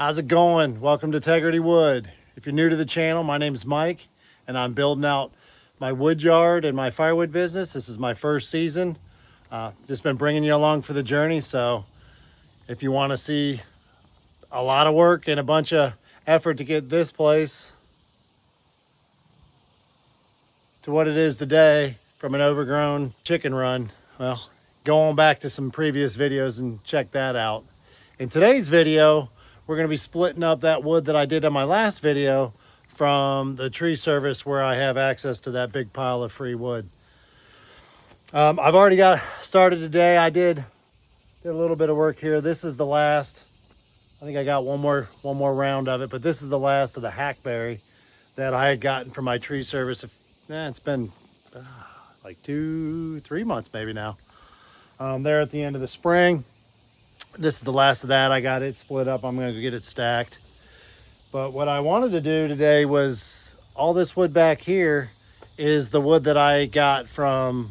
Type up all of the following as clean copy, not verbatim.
How's it going? Welcome to Integrity Wood. If you're new to the channel, my name is Mike and I'm building out my wood yard and my firewood business. This is my first season. Just been bringing you along for the journey. So if you want to see a lot of work and a bunch of effort to get this place to what it is today from an overgrown chicken run, well, go on back to some previous videos and check that out. In today's video, we're going to be splitting up that wood that I did on my last video from the tree service where I have access to that big pile of free wood. I've already got started today. I did a little bit of work here. This is the last. I think I got one more round of it, but this is the last of the hackberry that I had gotten from my tree service. It's been like 2-3 months maybe now. There at the end of the spring. This is the last of that. I got it split up. I'm going to get it stacked. But what I wanted to do today was all this wood back here is the wood that I got from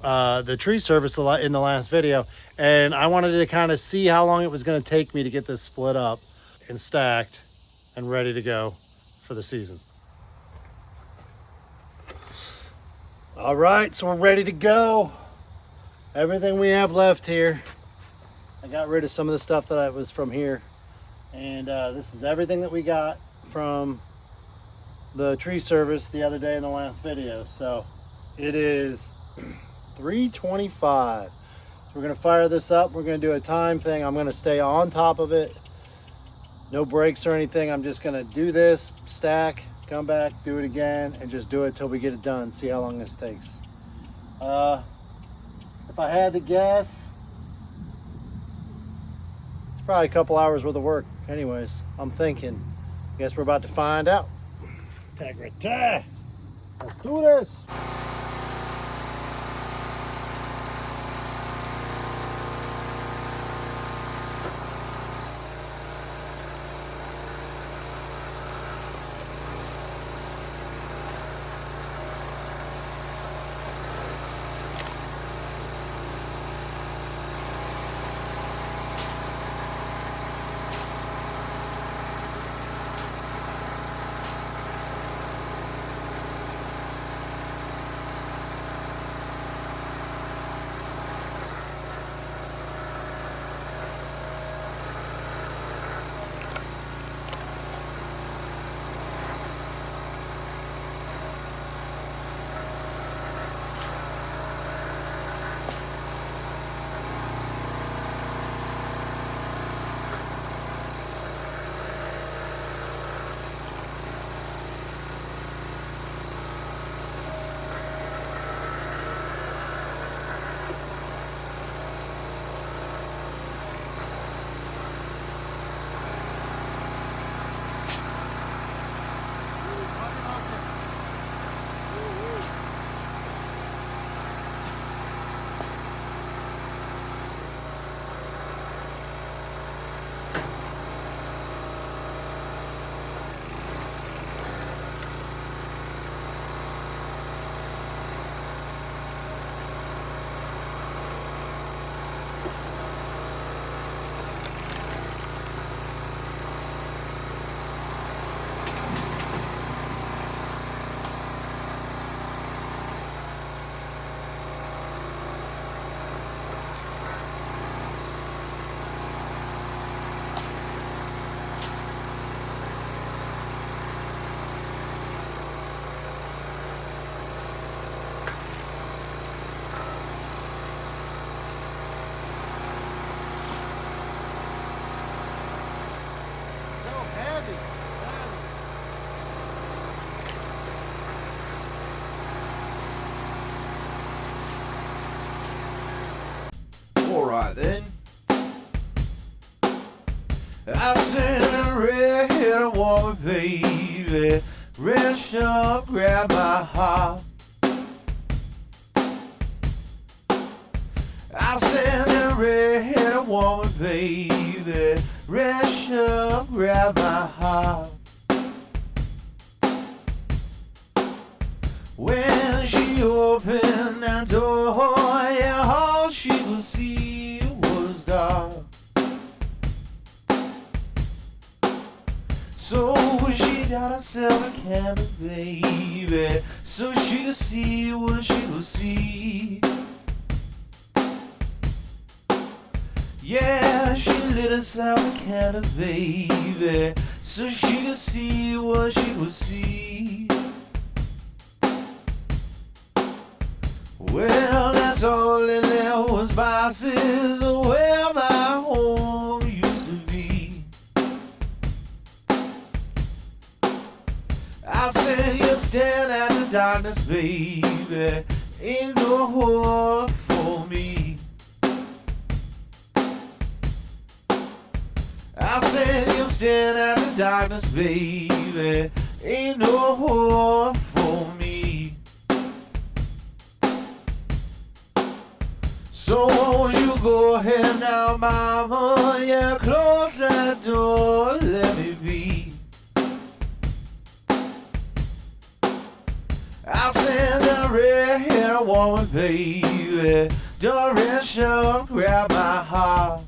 the tree service in the last video. And I wanted to kind of see how long it was going to take me to get this split up and stacked and ready to go for the season. All right, so we're ready to go. Everything we have left here. I got rid of some of the stuff that was from here. And this is everything that we got from the tree service the other day in the last video. So it is 3:25. So we're gonna fire this up. We're gonna do a time thing. I'm gonna stay on top of it. No breaks or anything. I'm just gonna do this, stack, come back, do it again, and just do it till we get it done. See how long this takes. If I had to guess, probably a couple hours worth of work. Anyways, I'm thinking. Guess we're about to find out. Integrity. Let's do this. Alright then. I've seen a red woman, baby, reach up, grab my heart. I've seen a red woman, baby, reach up, grab my heart. When she opened that door, yeah, all she could see was dark. got herself a candle, baby, so she could see what she would see. Yeah, she lit herself a candle, baby, so she could see what she would see. Well, that's all and there was boxes where my home used to be. I said, you stand at the darkness, baby, ain't no hope for me. I said, you stand at the darkness, baby, ain't no hope for me. So won't you go ahead now, mama, yeah, close that door, let me be. I said, the red-haired woman, baby, don't rush up, grab my heart.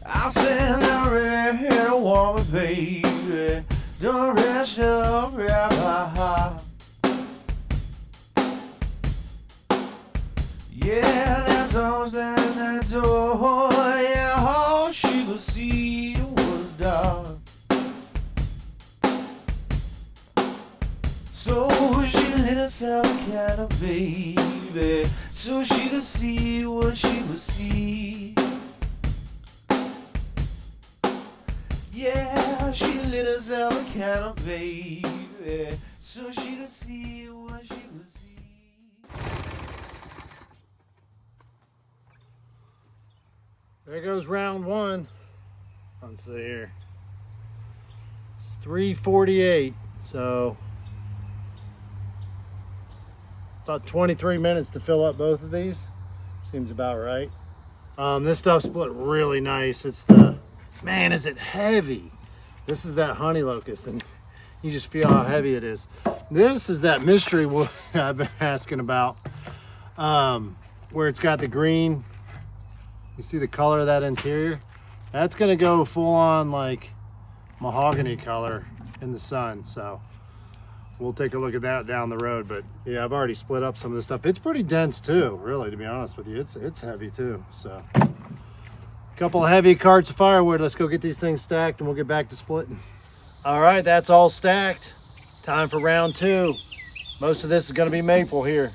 I said, the red-haired woman, baby, don't rush up, grab my heart. Yeah, that's all that that door, yeah, all she could see was dark. So she lit herself a candle, baby, so she could see what she would see. Yeah, she lit herself a candle, baby, so she could see what she would see. There goes round one. Let's see here. It's 3:48, so about 23 minutes to fill up both of these. Seems about right. This stuff split really nice. It's the, man, is it heavy. This is that honey locust, and you just feel how heavy it is. This is that mystery wood I've been asking about, where it's got the green. You see the color of that interior? That's gonna go full on like mahogany color in the sun. So we'll take a look at that down the road. But yeah, I've already split up some of this stuff. It's pretty dense too, really, to be honest with you. It's heavy too. So a couple of heavy carts of firewood. Let's go get these things stacked and we'll get back to splitting. All right, that's all stacked. Time for round two. Most of this is gonna be maple here.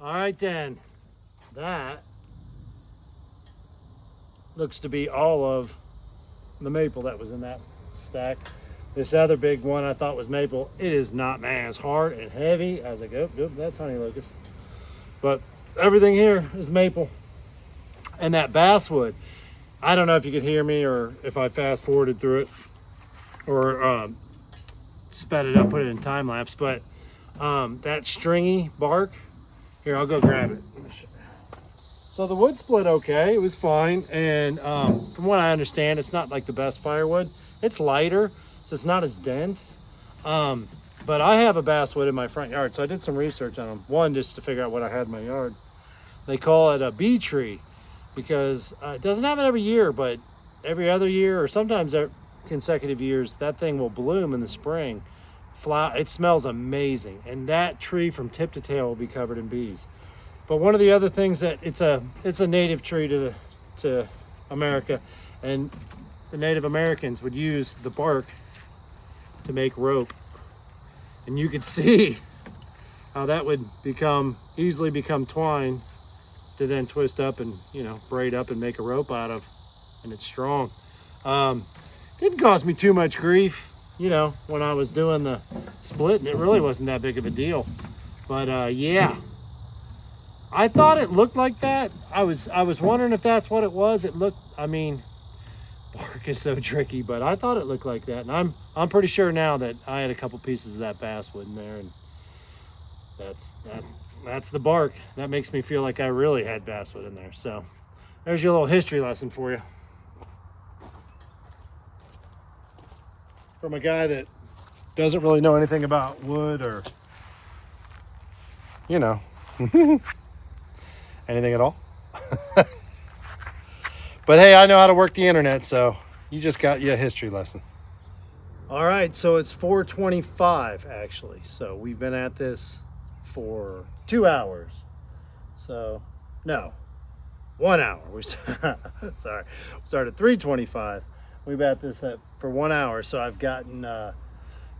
All right then, that looks to be all of the maple that was in that stack. This other big one I thought was maple. It is not, man. It's hard and heavy. I was like, oh, that's honey locust. But everything here is maple. And that basswood, I don't know if you could hear me or if I fast forwarded through it or sped it up, put it in time lapse, but that stringy bark, here, I'll go grab it. So the wood split okay, it was fine. And from what I understand, it's not like the best firewood. It's lighter, so it's not as dense. But I have a basswood in my front yard, so I did some research on them. One, just to figure out what I had in my yard. They call it a bee tree because it doesn't have it every year, but every other year or sometimes consecutive years, that thing will bloom in the spring. It smells amazing, and that tree from tip to tail will be covered in bees. But one of the other things that it's a native tree to America, and the Native Americans would use the bark to make rope, and you could see how that would easily become twine to then twist up and, you know, braid up and make a rope out of, and it's strong. Didn't cause me too much grief, you know, when I was doing the split, and it really wasn't that big of a deal. But yeah, I thought it looked like that. I was wondering if that's what it was. It looked, I mean, bark is so tricky, but I thought it looked like that. And I'm pretty sure now that I had a couple pieces of that basswood in there, and that's the bark. That makes me feel like I really had basswood in there. So there's your little history lesson for you. From a guy that doesn't really know anything about wood or, you know, anything at all. But hey, I know how to work the internet, so you just got you a history lesson. All right, so it's 4:25 actually. So we've been at this for 2 hours. So, no, 1 hour. Sorry, we started at 3:25. We've been at this for 1 hour. So I've gotten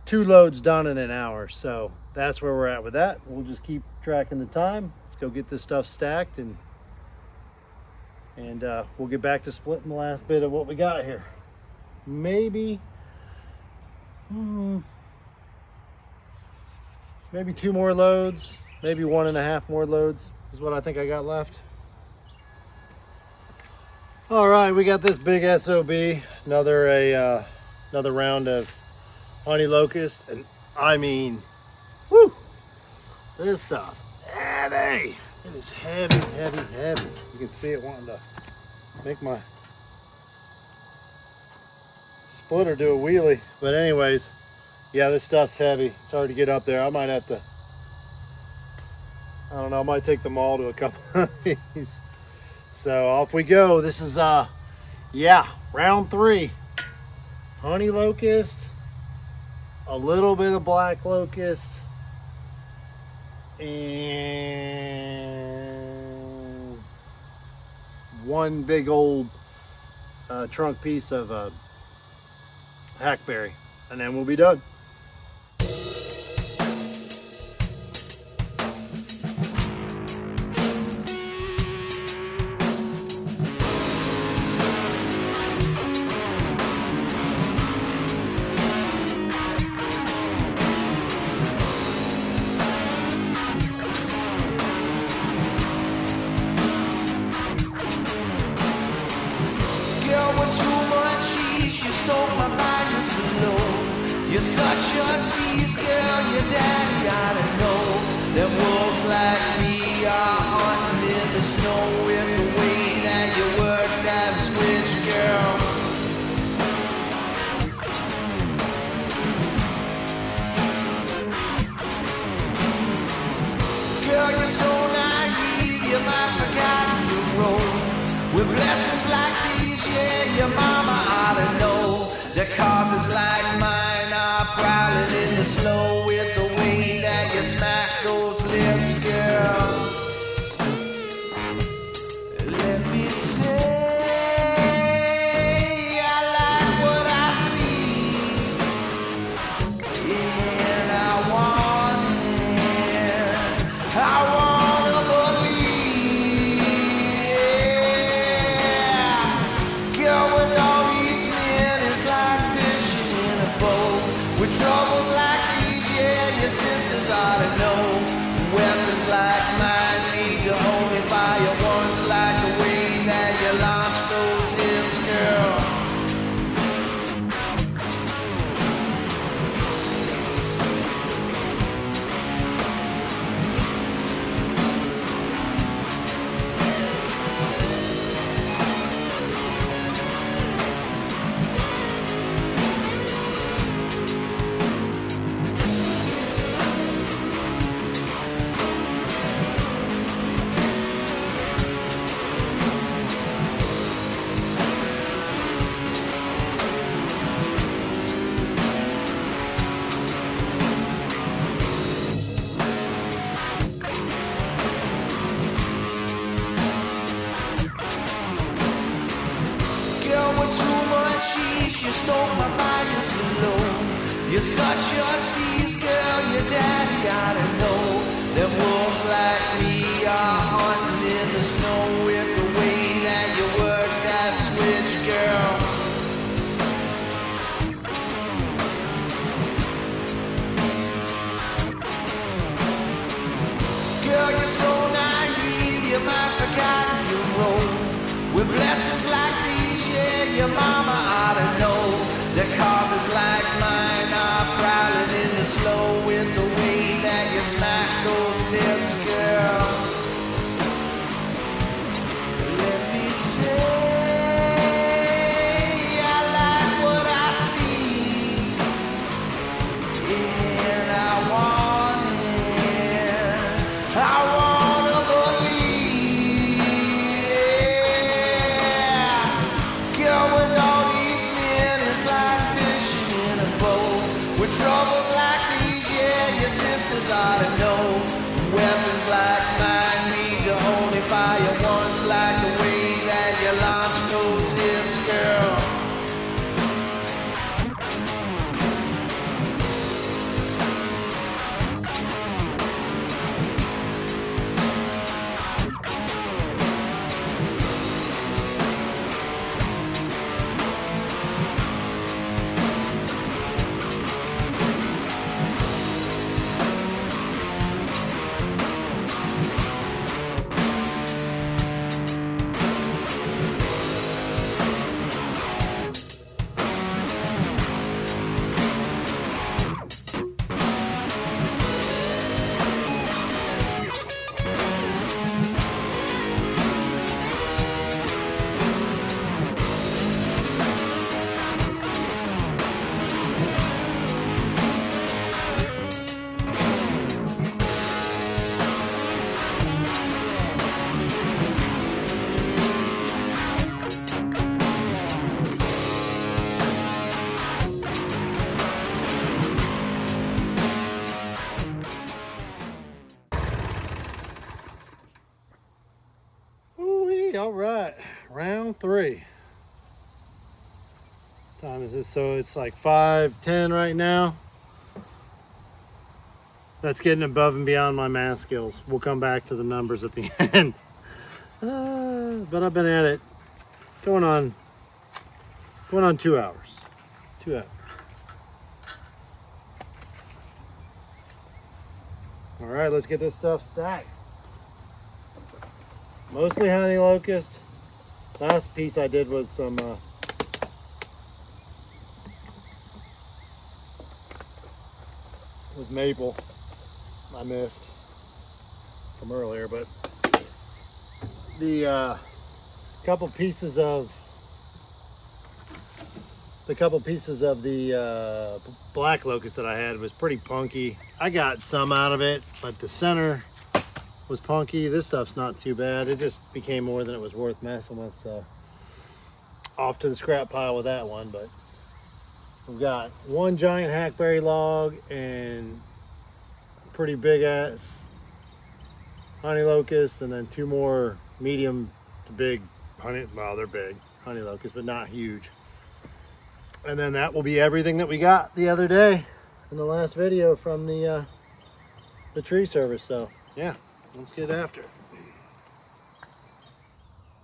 2 loads done in an hour. So that's where we're at with that. We'll just keep tracking the time. Let's go get this stuff stacked, and we'll get back to splitting the last bit of what we got here. Maybe 2 more loads, maybe 1.5 more loads is what I think I got left. All right, we got this big SOB, another round of honey locust, and I mean, whoo, this stuff heavy. It is heavy, heavy, heavy. You can see it wanting to make my splitter do a wheelie. But anyways, yeah, this stuff's heavy. It's hard to get up there. I might have to, I don't know, I might take them all to a couple of these. So off we go. This is, yeah, round 3. Honey locust, a little bit of black locust, and 1 big old trunk piece of hackberry, and then we'll be done. You're such a tease, girl, your daddy ought to know that wolves like me are hunting in the snow with the way that you work that switch, girl. Girl, you're so naive, you might forgot your role. With blessings like these, yeah, your mama ought to know that causes like mine prowling in the snow with the way that you smack those lips, girl. Let me say I like what I see, and I want it. I want a sisters ought to know. Weapons like mine need to only fire once, like the way that you launch those hips, girl. You stole my fires below. You such your tease, girl, your daddy gotta know. Them wolves like me are hunting in the snow with the way that you work that switch, girl. Girl, you're so naive, you might forgot your role. With blessings like these, yeah, your mama ought to know. The causes like mine are prowling in the slow with the way that you smack those lips, girl. Let me say I like what I see, and I want it. I wanna believe, yeah. Girl, with all these men, it's like fishing in a boat. With troubles like these, yeah, your sisters ought to know. Weapons like mine need to only fire once, like the way that you launch those hips, girl. All right, round 3. What time is it? So it's like 5:10 right now. That's getting above and beyond my math skills. We'll come back to the numbers at the end. But I've been at it going on 2 hours. 2 hours. All right, let's get this stuff stacked. Mostly honey locust. Last piece I did was some was maple. I missed from earlier, but the couple pieces of the black locust that I had was pretty punky. I got some out of it, but the center was punky. This stuff's not too bad. It just became more than it was worth messing with, so off to the scrap pile with that one. But we've got one giant hackberry log and pretty big ass honey locust, and then 2 more medium to big honey, well, they're big honey locusts, but not huge. And then that will be everything that we got the other day in the last video from the tree service. So yeah, let's get after it.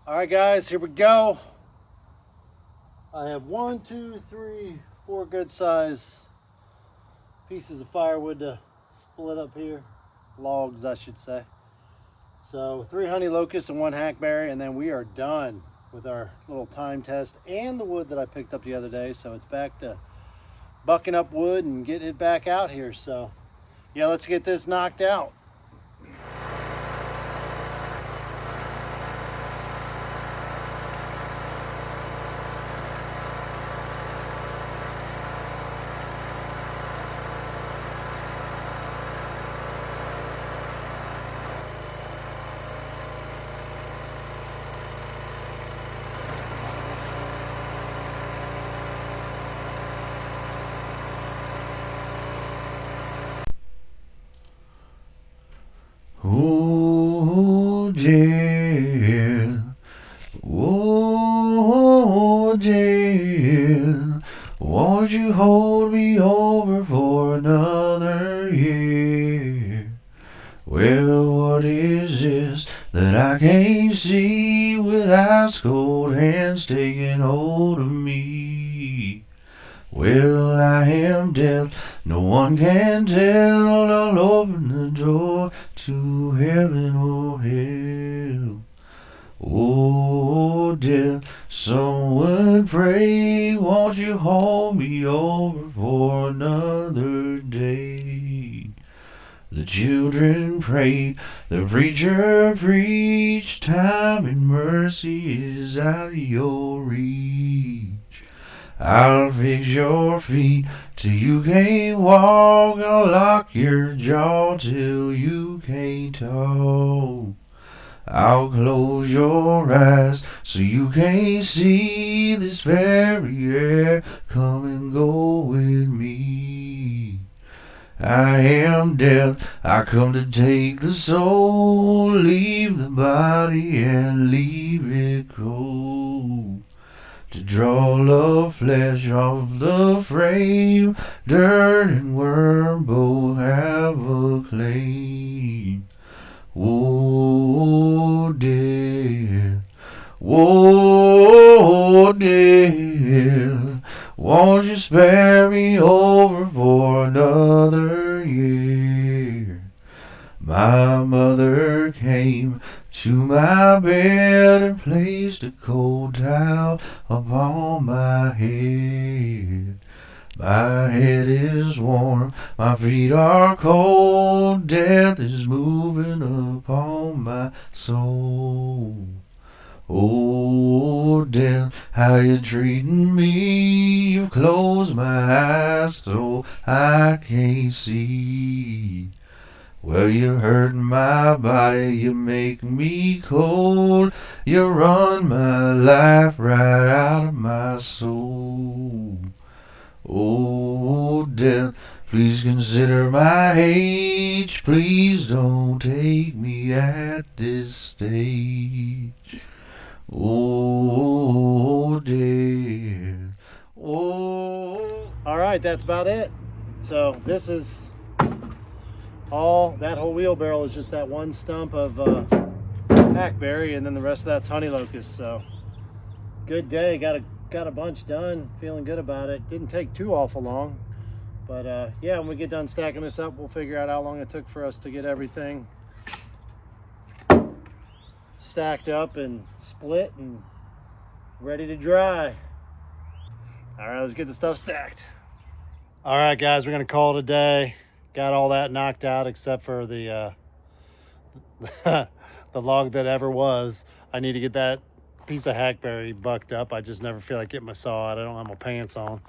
All right, guys, here we go. I have 1, 2, 3, 4 good size pieces of firewood to split up here. Logs, I should say. So 3 honey locusts and 1 hackberry, and then we are done with our little time test and the wood that I picked up the other day. So it's back to bucking up wood and getting it back out here. So yeah, let's get this knocked out. Oh dear, oh dear, won't you hold me over for another year? Well, what is this that I can't see with ice cold hands taking hold of me? Well, I am deaf, no one can tell. I'll open the door to heaven or hell. Oh, death, someone pray, won't you hold me over for another day? The children prayed, the preacher preached, time and mercy is out of your reach. I'll fix your feet till you can't walk. I'll lock your jaw till you can't talk. I'll close your eyes so you can't see this very air. Come and go with me. I am death, I come to take the soul, leave the body and leave it cold. To draw love flesh off the frame, dirt and worm both have a claim. Oh dear, oh dear, won't you spare me over for another year? My mother came to my bed and placed a cold towel upon my head. My head is warm, my feet are cold, death is moving upon my soul. Oh, death, how you treating me? You've closed my eyes so I can't see. Well, you're hurting my body, you make me cold. You run my life right out of my soul. Oh, death, please consider my age. Please don't take me at this stage. Oh, dear. Oh. All right, that's about it. So this is all, that whole wheelbarrow is just that one stump of hackberry, and then the rest of that's honey locust. So good day, got a bunch done, feeling good about it. Didn't take too awful long, but yeah, when we get done stacking this up, we'll figure out how long it took for us to get everything stacked up and split and ready to dry. All right, let's get the stuff stacked. All right, guys, we're gonna call it a day. Got all that knocked out except for the the log that ever was. I need to get that piece of hackberry bucked up. I just never feel like getting my saw out. I don't have my pants on.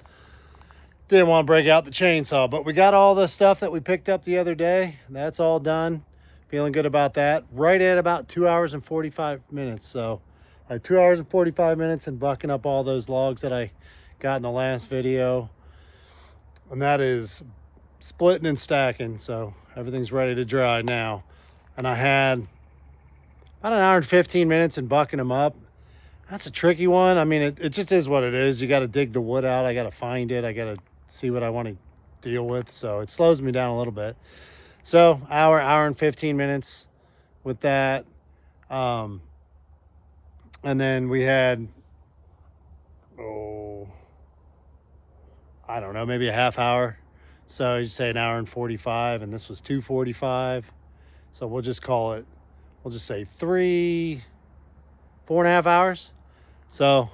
Didn't want to break out the chainsaw, but we got all the stuff that we picked up the other day. That's all done. Feeling good about that. Right at about 2 hours and 45 minutes. So 2 hours and 45 minutes and bucking up all those logs that I got in the last video. And that is splitting and stacking. So everything's ready to dry now. And I had about 1 hour and 15 minutes in bucking them up. That's a tricky one. I mean, it just is what it is. You got to dig the wood out. I got to find it. I got to see what I want to deal with. So it slows me down a little bit. So hour and 15 minutes with that. And then we had, I don't know, maybe a half hour So you say an hour and 45, and this was 2:45. So we'll just call it, we'll just say 4.5 hours. So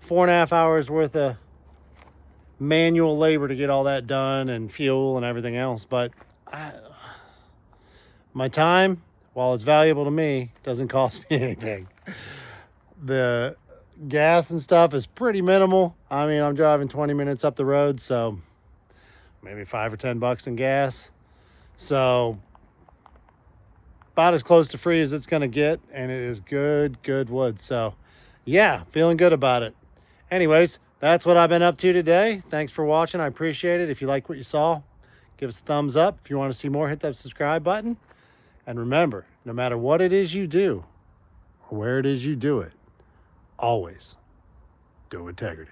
4.5 hours worth of manual labor to get all that done, and fuel and everything else. But my time, while it's valuable to me, doesn't cost me anything. The gas and stuff is pretty minimal. I mean, I'm driving 20 minutes up the road, so maybe $5 or $10 in gas. So about as close to free as it's going to get, and it is good wood. So yeah, feeling good about it. Anyways, that's what I've been up to today. Thanks for watching. I appreciate it. If you like what you saw, give us a thumbs up. If you want to see more, hit that subscribe button. And remember, no matter what it is you do or where it is you do it, always do integrity.